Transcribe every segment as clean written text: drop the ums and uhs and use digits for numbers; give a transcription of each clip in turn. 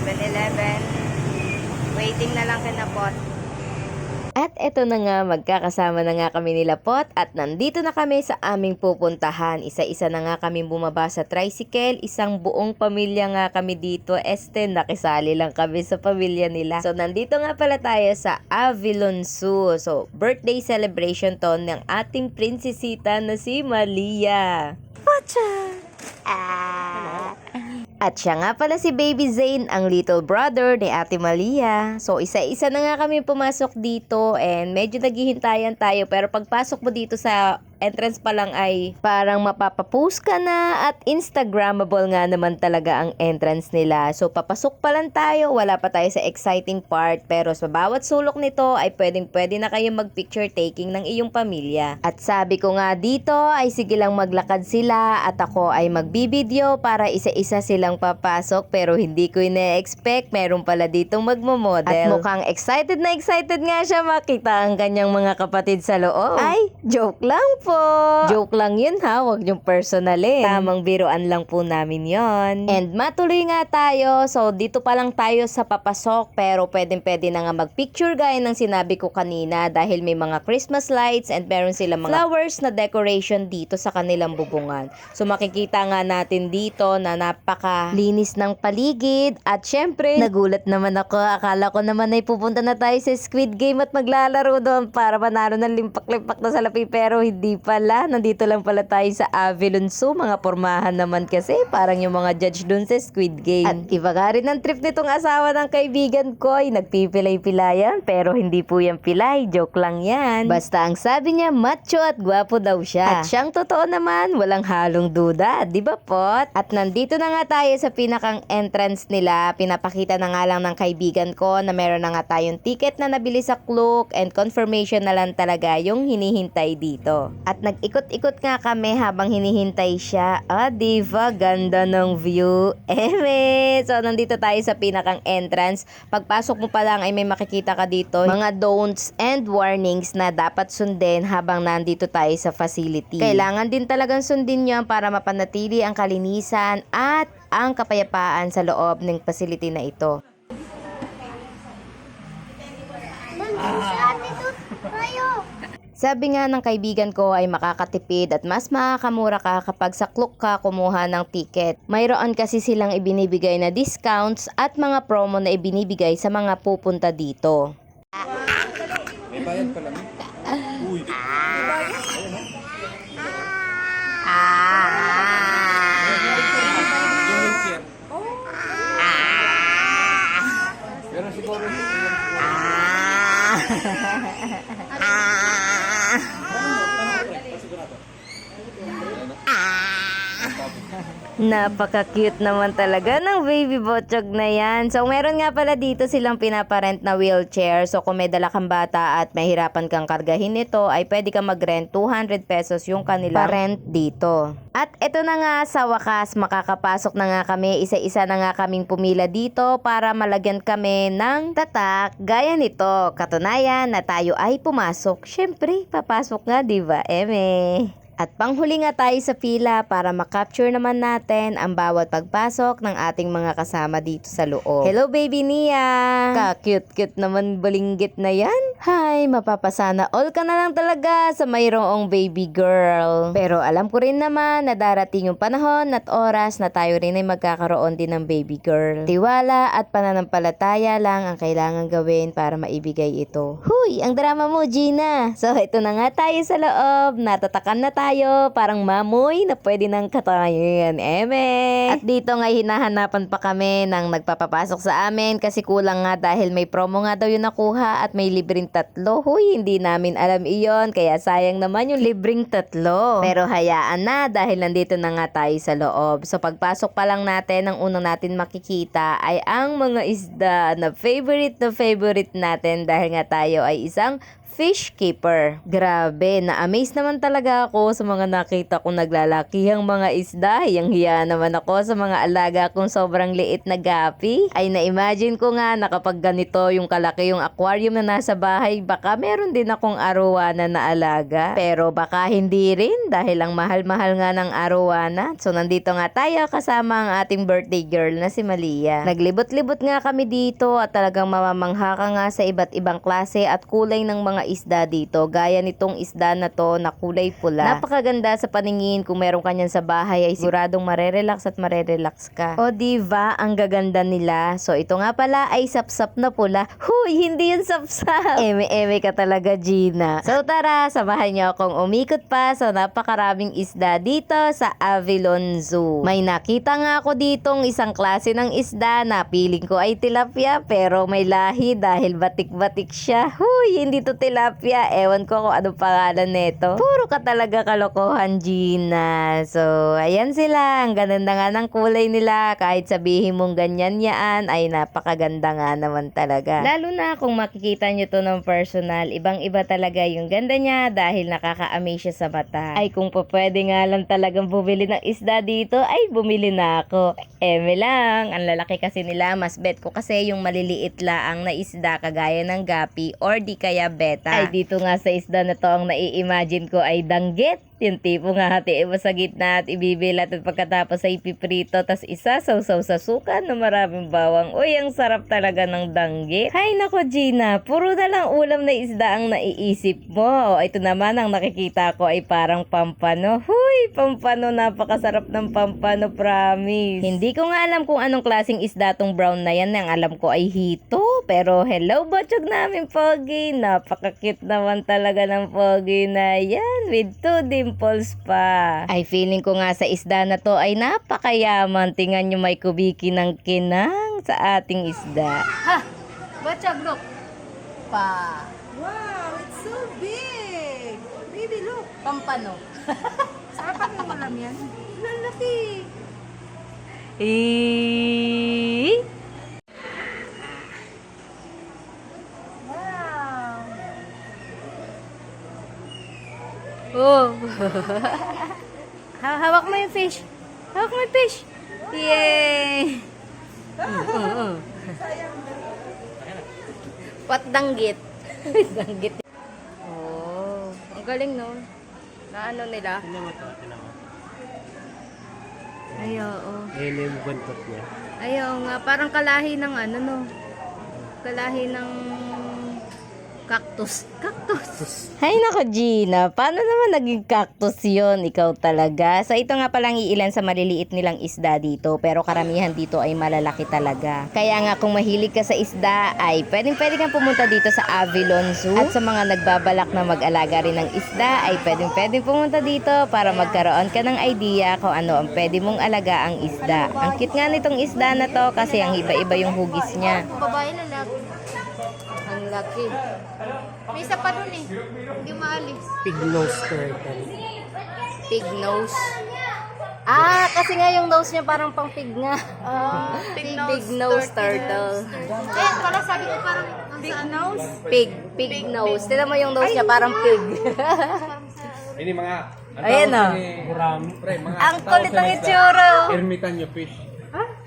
7-Eleven. Waiting na lang kinapot. At eto na nga, magkakasama na nga kami nila Pot at nandito na kami sa aming pupuntahan. Isa-isa na nga kami bumaba sa tricycle, isang buong pamilya nga kami dito. Nakisali lang kami sa pamilya nila. So nandito nga pala tayo sa Avilon Zoo. So birthday celebration to ng ating prinsesita na si Malia. Pacha! At siya nga pala si Baby Zane, ang little brother ni Ate Malia. So isa-isa na nga kami pumasok dito and medyo naghihintayan tayo. Pero pagpasok mo dito sa entrance pa lang ay parang mapapapost ka na at Instagrammable nga naman talaga ang entrance nila. So papasok pa lang tayo, wala pa tayo sa exciting part. Pero sa bawat sulok nito ay pwede na kayo mag-picture taking ng iyong pamilya. At sabi ko nga dito ay sige lang maglakad sila at ako ay magbibideo para isa-isa silang papasok. Pero hindi ko ina-expect meron pala ditong magmamodel. At mukhang excited nga siya makita ang kanyang mga kapatid sa loob. Ay, joke lang po. Joke lang yun ha, huwag niyong personalin. Tamang biruan lang po namin yon. And matuloy nga tayo. So dito pa lang tayo sa papasok pero pwede na nga magpicture gaya ng sinabi ko kanina dahil may mga Christmas lights and meron silang mga flowers na decoration dito sa kanilang bubungan. So makikita nga natin dito na napakalinis ng paligid at syempre nagulat naman ako. Akala ko naman ay pupunta na tayo sa Squid Game at maglalaro doon para manalo ng limpak-limpak na salapi pero hindi pala. Nandito lang pala tayo sa Avilon Zoo. Mga pormahan naman kasi. Parang yung mga judge dun sa Squid Game. At iba nga rin ang trip nitong asawa ng kaibigan ko. Ay nagpipilay-pilayan. Pero hindi po yan pilay. Joke lang yan. Basta ang sabi niya, macho at gwapo daw siya. At siyang totoo naman, walang halong duda. Di ba Pot? At nandito na nga tayo sa pinakang entrance nila. Pinapakita na nga lang ng kaibigan ko na meron na nga tayong ticket na nabili sa Klook and confirmation na lang talaga yung hinihintay dito. At nag-ikot-ikot nga kami habang hinihintay siya. Diva, ganda ng view. So, nandito tayo sa pinakang entrance. Pagpasok mo pa lang ay may makikita ka dito mga don'ts and warnings na dapat sundin habang nandito tayo sa facility. Kailangan din talagang sundin yon para mapanatili ang kalinisan at ang kapayapaan sa loob ng facility na ito. Sabi nga ng kaibigan ko ay makakatipid at mas makakamura ka kapag sa Klook ka kumuha ng ticket. Mayroon kasi silang ibinibigay na discounts at mga promo na ibinibigay sa mga pupunta dito. May bayad pala. Uy. Pero siguro Napaka-cute naman talaga ng baby botchog na yan. So, meron nga pala dito silang pinaparent na wheelchair. So, kung may dala kang bata at mahirapan kang kargahin ito, ay pwede ka mag-rent 200 pesos yung kanila rent dito. At ito na nga sa wakas, makakapasok na nga kami. Isa-isa na nga kaming pumila dito para malagyan kami ng tatak gaya nito. Katunayan na tayo ay pumasok. Syempre, papasok nga, diba? At panghuli nga tayo sa pila para makapture naman natin ang bawat pagpasok ng ating mga kasama dito sa loob. Hello baby Nia! Ka-cute-cute naman balinggit na yan. Hi, mapapasana all ka na lang talaga sa mayroong baby girl. Pero alam ko rin naman na darating yung panahon at oras na tayo rin ay magkakaroon din ng baby girl. Tiwala at pananampalataya lang ang kailangan gawin para maibigay ito. Huy, ang drama mo Gina! So ito na nga tayo sa loob. Natatakan na tayo. Parang mamoy na pwede nang katayin. At dito nga hinahanapan pa kami ng nagpapapasok sa amin kasi kulang nga dahil may promo nga daw yung nakuha at may libreng 3. Huy, hindi namin alam iyon kaya sayang naman yung libreng 3. Pero hayaan na dahil nandito na nga tayo sa loob. So pagpasok pa lang natin, ang unang natin makikita ay ang mga isda na favorite natin dahil nga tayo ay isang fish keeper. Grabe, na-amaze naman talaga ako sa mga nakita kong naglalakihang mga isda. Hiyang-hiya naman ako sa mga alaga kong sobrang liit na gapi. Ay na-imagine ko nga na kapag ganito yung kalaki yung aquarium na nasa bahay, baka meron din akong arowana na alaga. Pero baka hindi rin dahil ang mahal-mahal nga ng arowana. So nandito nga tayo kasama ang ating birthday girl na si Malia. Naglibot-libot nga kami dito at talagang mamamangha ka nga sa iba't ibang klase at kulay ng mga isda dito. Gaya nitong isda na to na kulay pula. Napakaganda sa paningin. Kung meron kanyan sa bahay ay siguradong marerelax at marerelax ka. O diva, ang gaganda nila. So ito nga pala ay sapsap na pula. Huy, hindi yun sapsap. Eme-eme ka talaga, Gina. So tara, samahan niyo akong umikot pa sa napakaraming isda dito sa Avilon Zoo. May nakita nga ako ditong isang klase ng isda na piling ko ay tilapia pero may lahi dahil batik-batik siya. Huy, hindi to tilapia. Ewan ko kung anong pangalan nito. Puro ka talaga kalokohan, Gina. So, ayan sila. Ang ganda nga ng kulay nila. Kahit sabihin mong ganyan yan, ay napakaganda nga naman talaga. Lalo na kung makikita nyo to ng personal, ibang-iba talaga yung ganda niya dahil nakaka-amaze siya sa mata. Ay, kung pwede nga lang talagang bumili ng isda dito, ay bumili na ako. Eme lang. Ang lalaki kasi nila. Mas bet ko kasi yung maliliit laang na isda kagaya ng gapi or di kaya beta. Ay, dito nga sa isda na to, ang nai-imagine ko ay danggit. Yung tipo nga hatiin mo sa gitna at ibibilat at pagkatapos ay ipiprito tas isa sausaw sa suka na maraming bawang. Uy, ang sarap talaga ng danggit. Hay nako, Gina, puro na lang ulam na isda ang naiisip mo. Ito naman ang nakikita ko ay parang pampano. Huy, pampano, napakasarap ng pampano, promise. Hindi ko nga alam kung anong klaseng isda tong brown na yan. Ang alam ko ay hito. Pero hello, bachog namin, Pogi. Napaka-cute naman talaga ng Pogi na yan with 2 dimples pa. Ay, feeling ko nga sa isda na to ay napakayaman. Tingnan nyo, may kubiki ng kinang sa ating isda. Ha! Bachag, look! Pa! Wow, it's so big! Baby, look! Pampano. Sarap ang ulam yan. Lalaki! Wow! Oh! Hawak mo yung fish! Hawak mo yung fish! Yay! What danggit? Danggit. Oh, ang galing no. Na ano nila? Tinan mo to, tinan mo. Ay, oo. Ayun yung buntot niya. Ay, oo nga. Parang kalahi ng ano no. Kalahi ng cactus. Cactus! Hay nako, Gina, paano naman naging cactus yon? Ikaw talaga. So ito nga palang iilan sa maliliit nilang isda dito, pero karamihan dito ay malalaki talaga. Kaya nga kung mahilig ka sa isda ay pwedeng kang pumunta dito sa Avilon Zoo. At sa mga nagbabalak na mag-alaga rin ng isda ay pwedeng pumunta dito para magkaroon ka ng idea kung ano ang pwede mong alaga ang isda. Ang cute nga nitong isda na to kasi ang iba-iba yung hugis niya. Babae lalaki. Ang laki. May isa pa dun eh. Hindi maalis. Pig nose turtle. Pig nose. Ah, kasi nga yung nose niya parang pang pig nga. Pig nose turtle. Eh, pala sabi ko parang big nose. Pig nose. Tignan mo yung nose niya parang pig. Ini mga... Ayan o. Gurami. Pre, mga... Ang kulit ng itsura. Ermitanyo fish.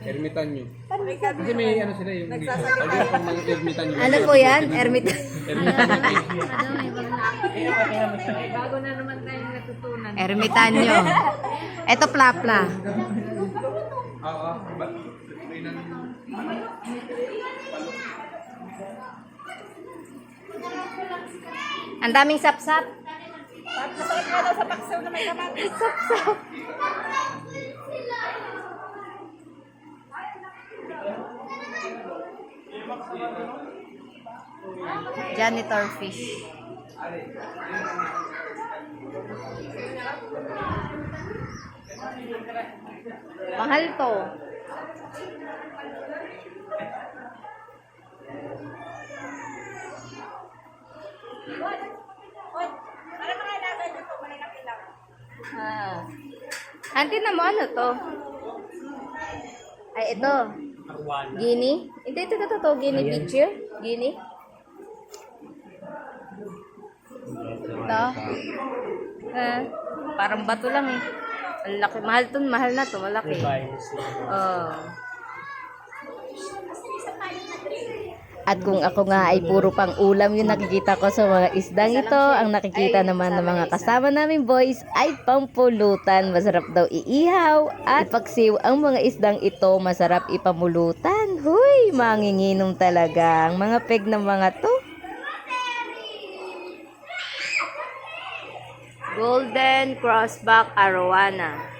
Ermitanyo. Kasi may ano sila yung... Sabi ko pang mga ermitanyo. Ano po yan? Ermit. Ermitanyo fish. Ermitanyo. Ito plapla. Oo. Ang daming sapsap. Masakit nga daw sa paksaw na may kamatis. Janitor fish. Mahal to. Para mga alaga nyo po, malalaki lang. Ah. Auntie na mo, ano to? Ay, ito. Arwana. Guinea? Hindi, ito. Guinea picture? Guinea? Ito. Parang bato lang eh. Ang laki. Mahal na to. Malaki. Oh. At kung ako nga ay puro pang ulam yung nakikita ko sa mga isdang ito, ang nakikita naman ng mga kasama namin boys ay pampulutan. Masarap daw iihaw at paksiw ang mga isdang ito, masarap ipamulutan. Huy, manginginom talaga ang mga peg ng mga to. Golden Crossback Arowana.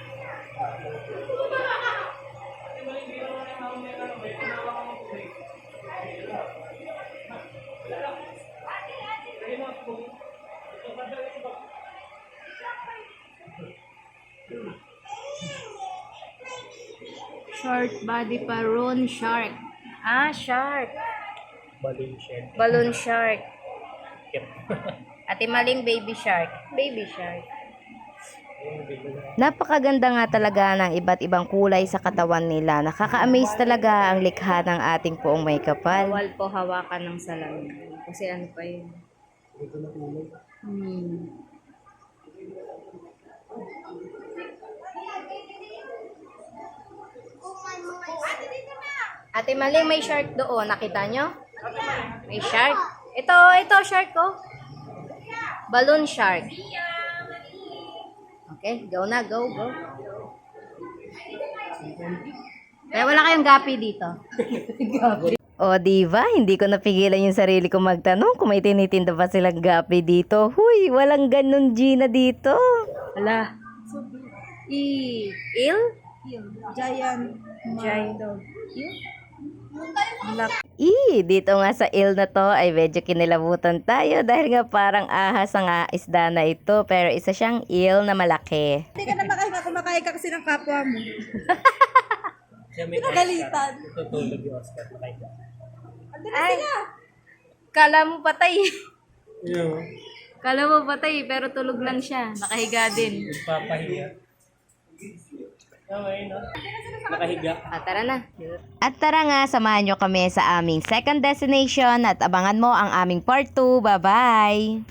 Short body Paron shark. Ah, shark. Balloon shed. Balloon shark. Ate Maling baby shark. Baby shark. Napakaganda nga talaga ng iba't ibang kulay sa katawan nila. Nakaka-amaze talaga ang likha ng ating poong may kapal. Bawal po hawakan ng salamin. Kasi ano pa yun. Ate Maling, may shark doon. Nakita nyo? May shark. Ito shark ko. Balloon shark. Okay, go na, go. Kaya wala kayong gapi dito. O diba, hindi ko napigilan yung sarili ko magtanong kung may tinitinda ba silang gapi dito. Huy, walang ganun Gina dito. Wala. Il? Giant. Giant. Dito nga sa il na to ay medyo kinilabutan tayo dahil nga parang ahas ang isda na ito pero isa siyang il na malaki. Hindi ka na makahinga, kumakain ka kasi ng kapwa mo. Siya may Pinagalitan. Oscar. Tutulog yung Oscar. Nakita. Andun na sila. Kala mo patay. Yung Kala mo patay pero tulog lang siya. Nakahiga din. nagpapahiga. Okay, no? Nakahiga. Tara na. At tara nga, samahan nyo kami sa aming second destination at abangan mo ang aming part 2. Bye-bye!